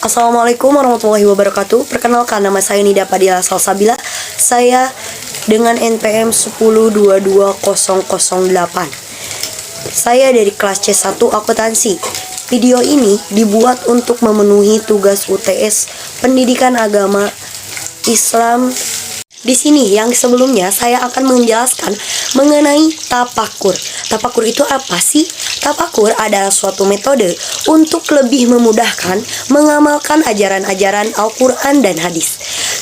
Assalamualaikum warahmatullahi wabarakatuh. Perkenalkan, nama saya Nida Padilla Salsabila. Saya dengan NPM 1022008. Saya dari kelas C1 akuntansi. Video ini dibuat untuk memenuhi tugas UTS Pendidikan Agama Islam. Di sini yang sebelumnya saya akan menjelaskan mengenai tapakur. Tapakur itu apa sih? Tapakur adalah suatu metode untuk lebih memudahkan mengamalkan ajaran-ajaran Al-Quran dan hadis.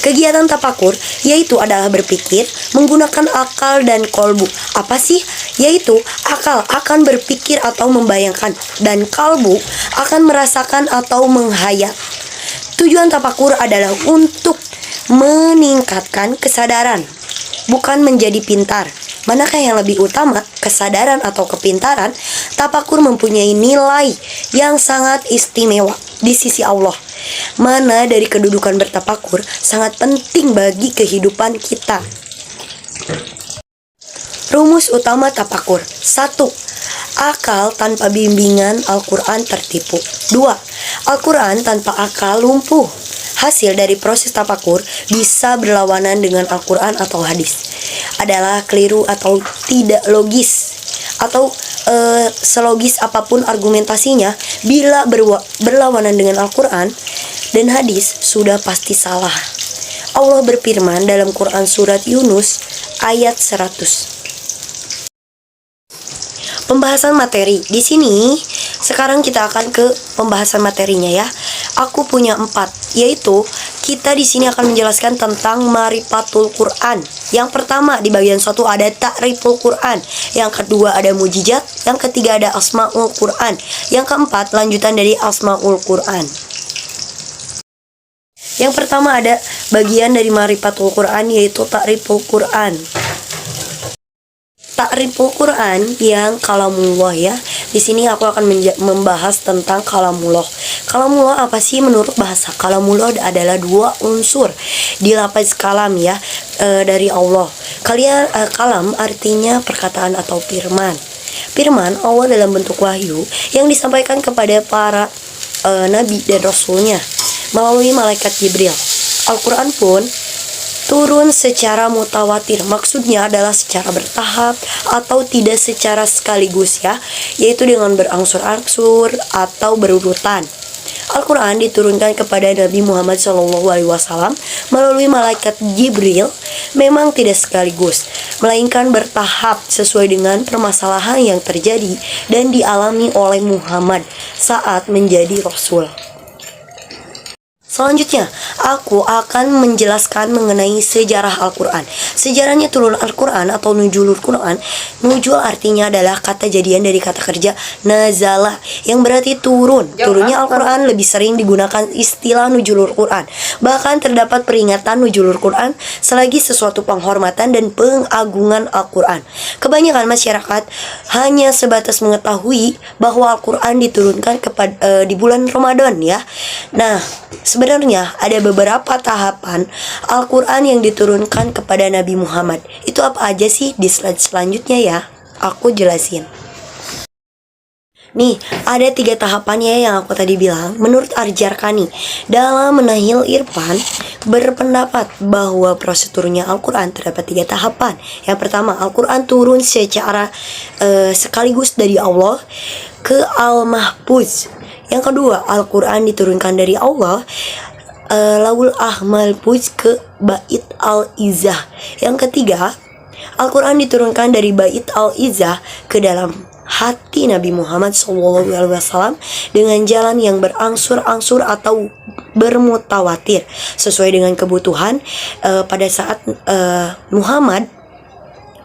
Kegiatan tapakur yaitu adalah berpikir menggunakan akal dan kolbu. Apa sih? Yaitu akal akan berpikir atau membayangkan, dan kalbu akan merasakan atau menghayal. Tujuan tapakur adalah untuk meningkatkan kesadaran, bukan menjadi pintar. Manakah yang lebih utama, kesadaran atau kepintaran? Tapakur mempunyai nilai yang sangat istimewa di sisi Allah. Mana dari kedudukan bertapakur sangat penting bagi kehidupan kita. Rumus utama tapakur. 1. Akal tanpa bimbingan Al-Quran tertipu. 2. Al-Quran tanpa akal lumpuh. Hasil dari proses tapakur bisa berlawanan dengan Al-Quran atau hadis. Adalah keliru atau tidak logis, atau selogis apapun argumentasinya, bila berlawanan dengan Al-Quran dan hadis sudah pasti salah. Allah berfirman dalam Quran surat Yunus ayat 100. Pembahasan materi. Di sini sekarang kita akan ke pembahasan materinya ya. Aku punya 4, yaitu kita di sini akan menjelaskan tentang Marifatul Quran. Yang pertama di bagian 1 ada Ta'riful Quran, yang kedua ada Mujizat, yang ketiga ada Asmaul Quran, yang keempat lanjutan dari Asmaul Quran. Yang pertama ada bagian dari Marifatul Quran, yaitu Ta'riful Quran. Ta'riful Quran yang kalamullah ya. Di sini aku akan membahas tentang kalamullah. Kalamullah apa sih menurut bahasa? Kalamullah adalah 2 unsur di lafaz kalam ya, dari Allah. Kalam artinya perkataan atau firman. Firman Allah dalam bentuk wahyu yang disampaikan kepada para nabi dan rasulnya melalui malaikat Jibril. Al-Quran pun turun secara mutawatir, maksudnya adalah secara bertahap atau tidak secara sekaligus ya, yaitu dengan berangsur-angsur atau berurutan. Al-Quran diturunkan kepada Nabi Muhammad SAW melalui malaikat Jibril, memang tidak sekaligus, melainkan bertahap sesuai dengan permasalahan yang terjadi dan dialami oleh Muhammad saat menjadi Rasul. Selanjutnya, aku akan menjelaskan mengenai sejarah Al-Quran. Sejarahnya turun Al-Quran atau nuzulul Quran. Nuzul artinya adalah kata jadian dari kata kerja nazala, yang berarti turun. Turunnya Al-Quran lebih sering digunakan istilah nuzulul Quran. Bahkan terdapat peringatan nuzulul Quran selagi sesuatu penghormatan dan pengagungan Al-Quran. Kebanyakan masyarakat hanya sebatas mengetahui bahwa Al-Quran diturunkan di bulan Ramadan ya. Nah, sebenarnya ada beberapa tahapan Al-Quran yang diturunkan kepada Nabi Muhammad. Itu apa aja sih? Di slide selanjutnya ya, aku jelasin. Nih, ada 3 tahapannya yang aku tadi bilang. Menurut Ar-Jarkani dalam Menahil Irfan berpendapat bahwa proses turunnya Al-Quran terdapat 3 tahapan. Yang pertama, Al-Quran turun secara sekaligus dari Allah ke Al-Mahfuz. Yang kedua, Al-Quran diturunkan dari Allah Laul Ahmalfuz ke Bait Al-Izzah. Yang ketiga, Al-Quran diturunkan dari Bait Al-Izzah ke dalam hati Nabi Muhammad SAW dengan jalan yang berangsur-angsur atau bermutawatir sesuai dengan kebutuhan pada saat Muhammad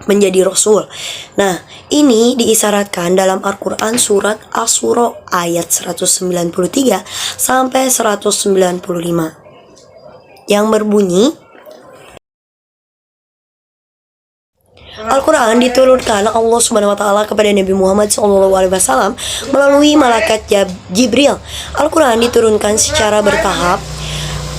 menjadi Rasul. Nah, ini diisyaratkan dalam Al-Quran surat Asy-Syura ayat 193 sampai 195 yang berbunyi, Al-Quran diturunkan Allah Subhanahu wa taala kepada Nabi Muhammad SAW melalui malaikat Jibril. Al-Quran diturunkan secara bertahap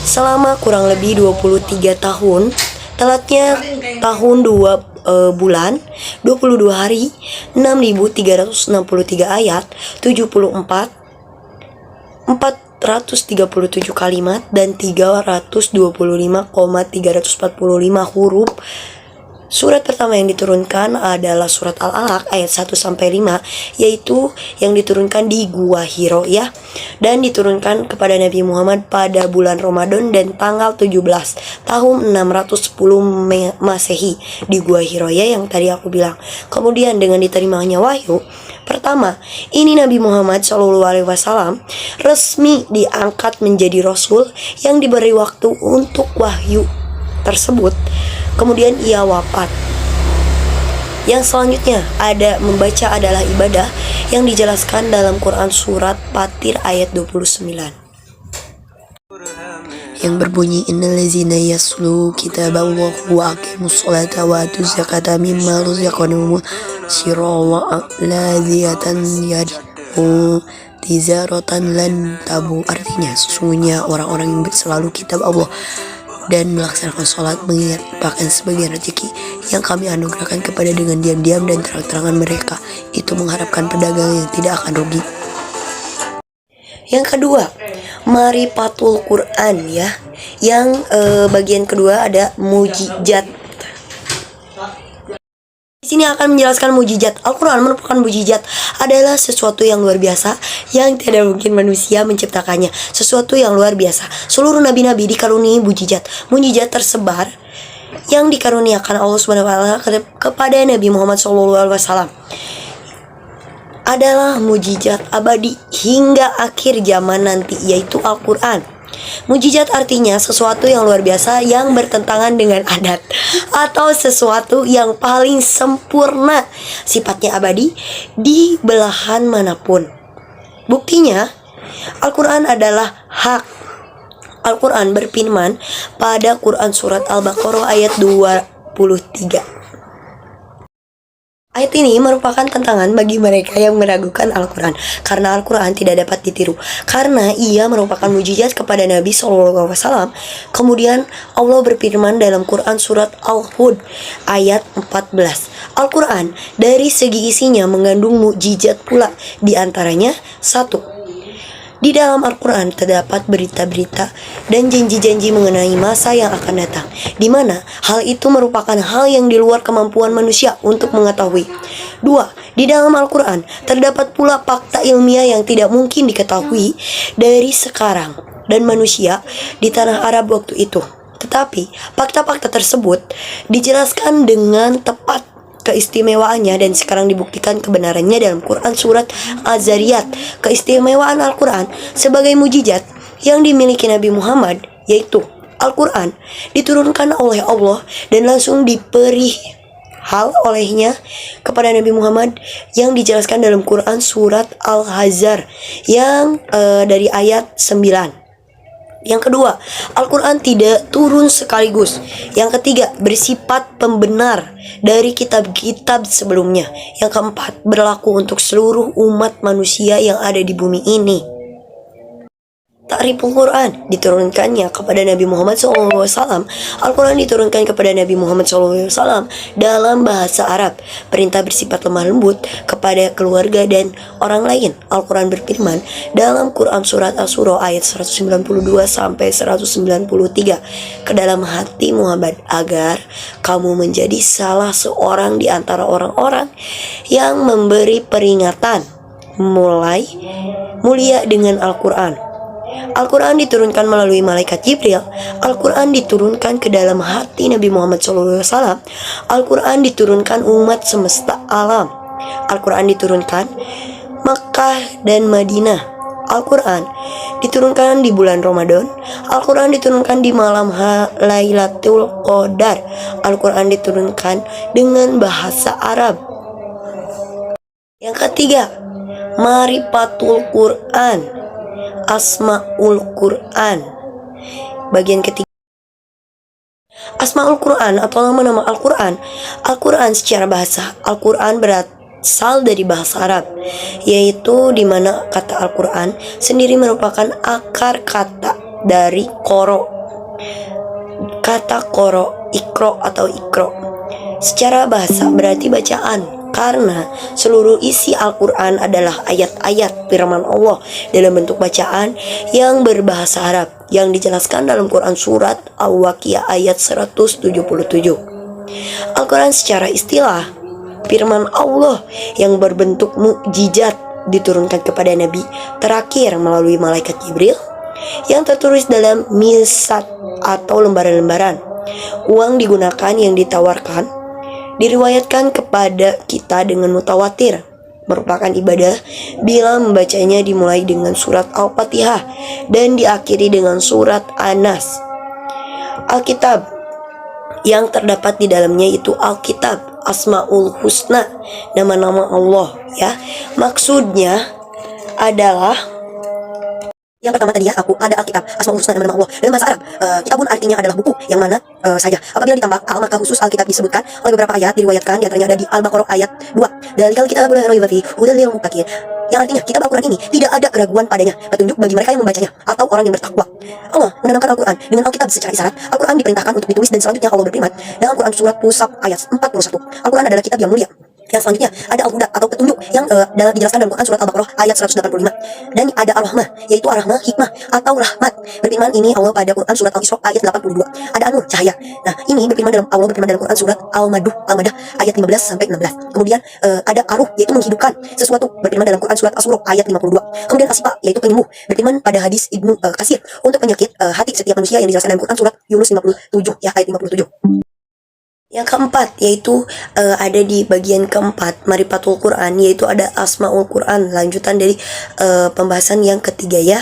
selama kurang lebih 23 tahun. Telatnya tahun 2 bulan, 22 hari, 6.363 ayat, 74 437 kalimat dan 325,345 huruf. Surat pertama yang diturunkan adalah surat Al-Alaq ayat 1-5, yaitu yang diturunkan di Gua Hiro ya, dan diturunkan kepada Nabi Muhammad pada bulan Ramadan dan tanggal 17 tahun 610 Masehi di Gua Hiro ya, yang tadi aku bilang. Kemudian dengan diterimanya wahyu pertama, ini Nabi Muhammad SAW resmi diangkat menjadi Rasul yang diberi waktu untuk wahyu tersebut. Kemudian ia wafat. Yang selanjutnya ada membaca adalah ibadah yang dijelaskan dalam Quran surat Fatir ayat 29. Yang berbunyi innallazina yaslu kitaballahi wa aqimus sholata wa atuz zakata mimma razaqnahum sirran ladiyatan yad'u tizaratan lan tabu. Artinya sesungguhnya orang-orang yang selalu kitab Allah dan melaksanakan sholat mengingatkan sebagian rezeki yang kami anugerahkan kepada dengan diam-diam dan terang-terangan mereka itu mengharapkan perdagangan yang tidak akan rugi. Yang kedua, Marifatul Quran ya. Yang bagian kedua ada mujizat. Di sini akan menjelaskan mujizat. Al-Quran merupakan mujizat adalah sesuatu yang luar biasa yang tidak mungkin manusia menciptakannya. Sesuatu yang luar biasa. Seluruh nabi-nabi dikaruniai mujizat. Mujizat tersebar yang dikaruniakan Allah SWT kepada Nabi Muhammad SAW adalah mujizat abadi hingga akhir zaman nanti, yaitu Al-Quran. Mujizat artinya sesuatu yang luar biasa yang bertentangan dengan adat atau sesuatu yang paling sempurna, sifatnya abadi di belahan manapun. Buktinya, Al-Quran adalah hak. Al-Quran berfirman pada Quran surat Al-Baqarah ayat 23. Ayat ini merupakan tantangan bagi mereka yang meragukan Al-Quran, karena Al-Quran tidak dapat ditiru, karena ia merupakan mujizat kepada Nabi SAW. Kemudian Allah berfirman dalam Quran surat Al-Hud ayat 14. Al-Quran dari segi isinya mengandung mujizat pula, di antaranya 1. Di dalam Al-Quran terdapat berita-berita dan janji-janji mengenai masa yang akan datang, di mana hal itu merupakan hal yang di luar kemampuan manusia untuk mengetahui. 2. Di dalam Al-Quran terdapat pula fakta ilmiah yang tidak mungkin diketahui dari sekarang dan manusia di tanah Arab waktu itu. Tetapi fakta-fakta tersebut dijelaskan dengan tepat keistimewaannya dan sekarang dibuktikan kebenarannya dalam Quran surat Az-Zariyat. Keistimewaan Al-Quran sebagai mujizat yang dimiliki Nabi Muhammad, yaitu Al-Quran diturunkan oleh Allah dan langsung diberi hal olehnya kepada Nabi Muhammad, yang dijelaskan dalam Quran surat Al-Hazar yang dari ayat 9. Yang kedua, Al-Quran tidak turun sekaligus. Yang ketiga, bersifat pembenar dari kitab-kitab sebelumnya. Yang keempat, berlaku untuk seluruh umat manusia yang ada di bumi ini. Ta'riful Quran diturunkannya kepada Nabi Muhammad SAW. Al-Quran diturunkan kepada Nabi Muhammad SAW dalam bahasa Arab. Perintah bersifat lemah lembut kepada keluarga dan orang lain. Al-Quran berfirman dalam Quran surat Asy-Syura ayat 192-193, ke dalam hati Muhammad agar kamu menjadi salah seorang di antara orang-orang yang memberi peringatan mulai mulia dengan Al-Quran. Al-Quran diturunkan melalui malaikat Jibril. Al-Quran diturunkan ke dalam hati Nabi Muhammad SAW. Al-Quran diturunkan umat semesta alam. Al-Quran diturunkan Makkah dan Madinah. Al-Quran diturunkan di bulan Ramadan. Al-Quran diturunkan di malam Lailatul Qadar. Al-Quran diturunkan dengan bahasa Arab. Yang ketiga, Marifatul Quran, Asmaul Quran. Bagian ketiga, Asmaul Quran atau nama-nama Al-Quran. Al-Quran secara bahasa, Al-Quran berasal dari bahasa Arab, yaitu di mana kata Al-Quran sendiri merupakan akar kata dari koro. Kata koro, ikro atau ikro, secara bahasa berarti bacaan, karena seluruh isi Al-Quran adalah ayat-ayat ayat firman Allah dalam bentuk bacaan yang berbahasa Arab yang dijelaskan dalam Quran surat Al-Waqiah ayat 177. Al-Quran secara istilah firman Allah yang berbentuk mukjizat diturunkan kepada Nabi terakhir melalui malaikat Jibril yang tertulis dalam misat atau lembaran-lembaran. Uang digunakan yang ditawarkan diriwayatkan kepada kita dengan mutawatir merupakan ibadah bila membacanya dimulai dengan surat Al-Fatihah dan diakhiri dengan surat An-Nas. Alkitab yang terdapat di dalamnya itu Alkitab Asmaul Husna, nama-nama Allah ya. Maksudnya adalah yang pertama tadi ya, ada Alkitab Asmaul Husna, nama-nama Allah. Dalam bahasa Arab, kitabun artinya adalah buku yang mana saja. Apabila ditambah al, maka khusus Alkitab disebutkan oleh beberapa ayat diriwayatkan, di antaranya ada di Al-Baqarah ayat 2. Dalikal kitabul la raiba fihi hudal lil muttaqin. Yang artinya kitab Al-Quran ini tidak ada keraguan padanya, petunjuk bagi mereka yang membacanya atau orang yang bertakwa. Allah menanamkan Al-Quran dengan Alkitab secara isyarat. Al-Quran diperintahkan untuk ditulis dan selanjutnya Allah berfirman dalam Quran surat Pusat ayat 41. Al-Quran adalah kitab yang mulia. Yang selanjutnya ada Al-Huda atau petunjuk yang dijelaskan dalam Quran surat Al-Baqarah ayat 185. Dan ada Ar-Rahmah, yaitu Ar-Rahmah hikmah atau rahmat. Berfirman ini Allah pada Quran surat Al-Isra ayat 82. Ada An-Nur, cahaya. Nah, ini Allah berfirman dalam Quran surat Al-Madah ayat 15 sampai 16. Kemudian ada Aruh, yaitu menghidupkan sesuatu, berfirman dalam Quran surat Asy-Syura ayat 52. Kemudian Asifa, yaitu penyembuh, berfirman pada hadis Ibnu Katsir untuk penyakit hati setiap manusia yang dijelaskan dalam Quran surat Yunus 57 ya ayat 57. Yang keempat yaitu ada di bagian keempat Marifatul Quran, yaitu ada Asmaul Quran, lanjutan dari pembahasan yang ketiga ya.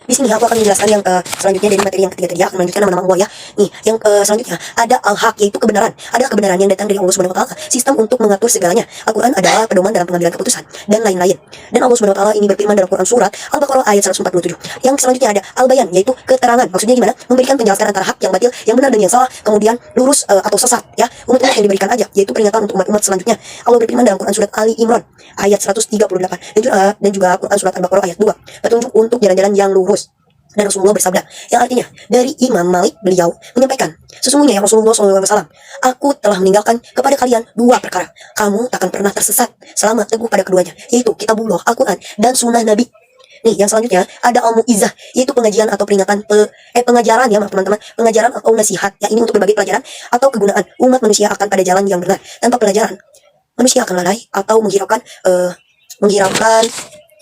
Di sini aku akan menjelaskan yang selanjutnya dari materi yang ketiga tadi, akan melanjutkan nama-nama Allah ya. Nih, yang selanjutnya ada al-haq, yaitu kebenaran. Ada kebenaran yang datang dari Allah Subhanahu wa taala, sistem untuk mengatur segalanya. Al-Qur'an adalah pedoman dalam pengambilan keputusan dan lain-lain. Dan Allah Subhanahu wa taala ini berfirman dalam Quran surat Al-Baqarah ayat 147. Yang selanjutnya ada al-bayan, yaitu keterangan. Maksudnya gimana? Memberikan penjelasan antara hak yang batil, yang benar dan yang salah, kemudian lurus atau sesat ya. Umat-umat yang diberikan aja, yaitu peringatan untuk umat-umat selanjutnya. Allah berfirman dalam Quran surat Ali Imran ayat 138 dan juga Quran surat Al-Baqarah ayat 2. Petunjuk untuk jalan-jalan yang lurus. Dan Rasulullah bersabda, yang artinya dari Imam Malik, beliau menyampaikan, sesungguhnya ya Rasulullah SAW, aku telah meninggalkan kepada kalian dua perkara, kamu takkan pernah tersesat selama teguh pada keduanya, yaitu Kitabullah, Al-Quran, dan Sunnah Nabi. Nih, yang selanjutnya ada Al-Mu'izzah, yaitu pengajian atau peringatan pengajaran ya maaf teman-teman, pengajaran atau nasihat ya, ini untuk berbagai pelajaran atau kegunaan umat manusia akan pada jalan yang benar. Tanpa pelajaran manusia akan lalai atau menghiraukan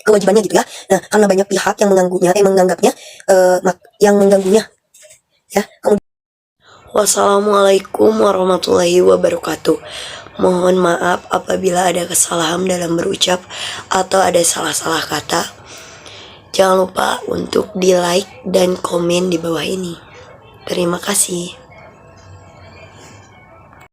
kewajibannya gitu ya. Nah, karena banyak pihak yang menganggapnya yang mengganggunya ya. Kemudian wassalamualaikum warahmatullahi wabarakatuh. Mohon maaf apabila ada kesalahan dalam berucap atau ada salah-salah kata. Jangan lupa untuk di like dan komen di bawah ini. Terima kasih.